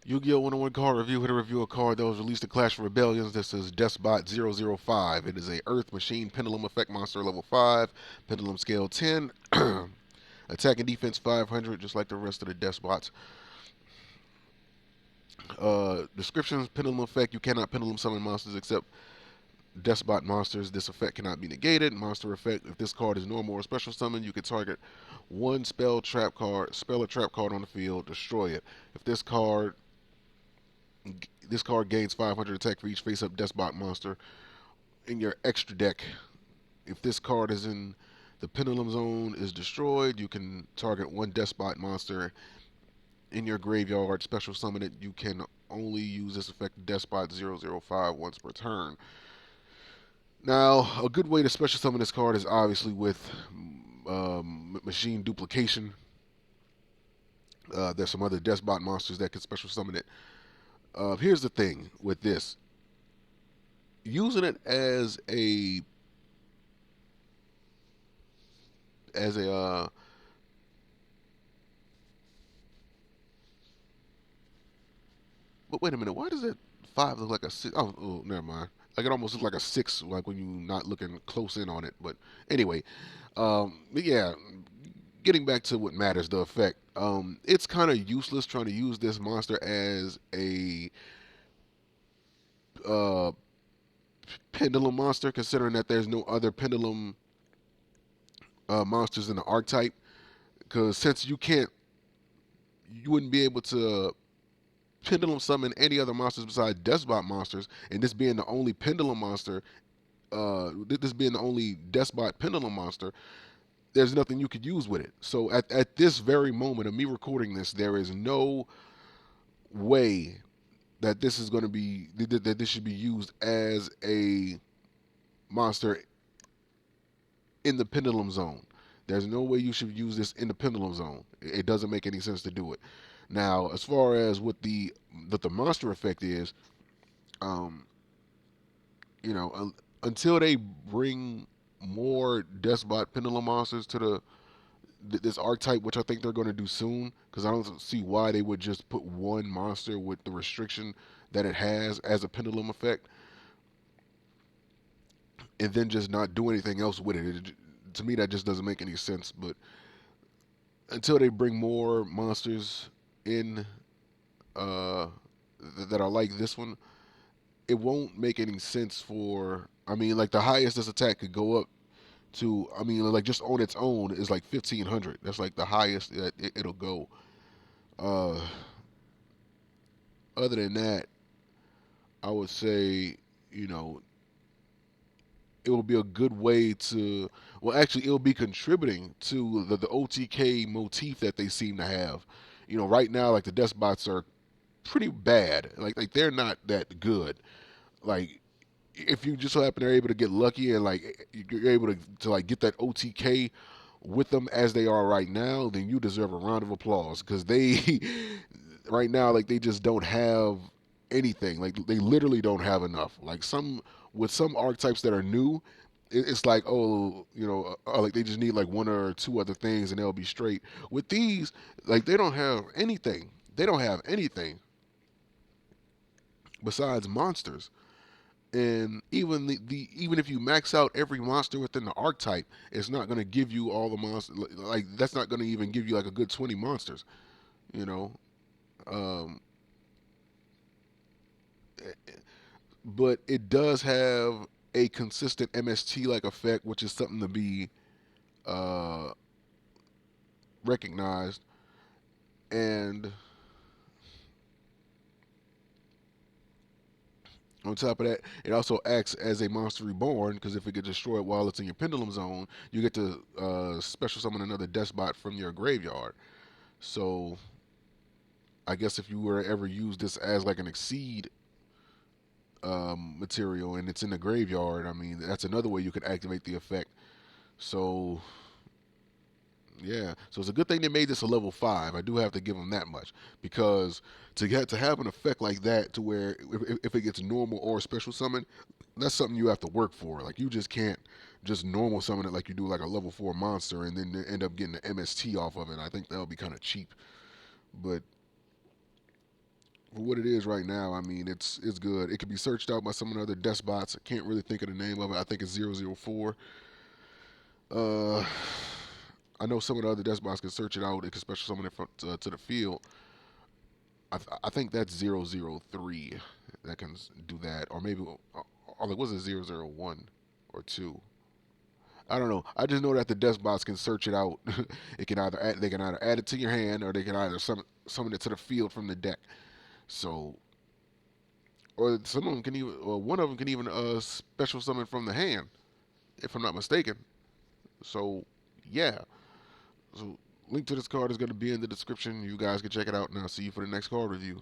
Yu-Gi-Oh! 101 card review. Hit a review a card that was released to Clash of Rebellions. This is Deskbot 005. It is a Earth Machine Pendulum Effect Monster level 5. Pendulum scale 10. Attack and defense 500, just like the rest of the Deskbots. Descriptions: Pendulum Effect. You cannot pendulum summon monsters except Deskbot monsters. This effect cannot be negated. Monster effect: if this card is normal or special summon, you can target one spell or trap card on the field, destroy it. If this card gains 500 attack for each face-up Deskbot monster in your extra deck. If this card is in the Pendulum Zone is destroyed, you can target one Deskbot monster in your graveyard, special summon it. You can only use this effect Deskbot 005 once per turn. Now, a good way to special summon this card is obviously with machine duplication. There's some other Deskbot monsters that can special summon it. Here's the thing with this: using it as a but wait a minute, why does that 5 look like a 6? Oh, never mind. Like it almost looks like a 6, like when you're not looking close in on it. But anyway, but yeah, getting back to what matters, the effect. It's kind of useless trying to use this monster as a uh, pendulum monster, considering that there's no other pendulum monsters in the archetype. Because since you wouldn't be able to pendulum summon any other monsters besides Deskbot monsters, and this being the only pendulum monster, this being the only Deskbot pendulum monster, there's nothing you could use with it. So at this very moment of me recording this, there is no way that this is going to be that this should be used as a monster in the pendulum zone. There's no way you should use this in the pendulum zone. It doesn't make any sense to do it. Now, as far as what the monster effect is, um, until they bring more Deskbot pendulum monsters to this archetype, which I think they're going to do soon, because I don't see why they would just put one monster with the restriction that it has as a pendulum effect, and then just not do anything else with it. To me, that just doesn't make any sense. But until they bring more monsters in uh, that are like this one, it won't make any sense for. I mean, like the highest this attack could go up to. I mean, like just on its own is like 1,500. That's like the highest that it'll go. Uh, Other than that, I would say, you know, it will be a good way to. Well, actually, it will be contributing to the OTK motif that they seem to have. Right now, like the Deskbots are pretty bad. Like they're not that good. Like if you just so happen they're able to get lucky and like you're able to like get that OTK with them as they are right now, then you deserve a round of applause because they right now like they just don't have anything. Like they literally don't have enough. Like some archetypes that are new, it's like like they just need like one or two other things and they'll be straight. With these, like they don't have anything. They don't have anything besides monsters. And even if you max out every monster within the archetype, it's not going to give you all the monsters. Like that's not going to even give you like a good 20 monsters. You know, um, but it does have a consistent MST like effect, which is something to be uh, recognized. And on top of that, it also acts as a monster reborn because if it gets destroyed while it's in your pendulum zone, you get to special summon another Deskbot from your graveyard. So I guess if you were to ever use this as like an exceed material and it's in the graveyard, I mean that's another way you could activate the effect. So yeah, so it's a good thing they made this a level 5. I do have to give them that much because to have an effect like that to where if it gets normal or special summon, that's something you have to work for. Like you just can't just normal summon it like you do like a level 4 monster and then end up getting the MST off of it. I think that'll be kind of cheap. But For what it is right now, I mean, it's good. It can be searched out by some of the other Deskbots. I can't really think of the name of it. I think it's 004. Uh, I know some of the other Deskbots can search it out. It can special summon it from, to the field. I think that's 003 that can do that, or maybe, or like was it 001 or two? I don't know. I just know that the Deskbots can search it out. It can either they can either add it to your hand, or they can either summon it to the field from the deck. So, or some of them can even, or one of them can even special summon from the hand, if I'm not mistaken. So, yeah. So, link to this card is going to be in the description. You guys can check it out, and I'll see you for the next card review.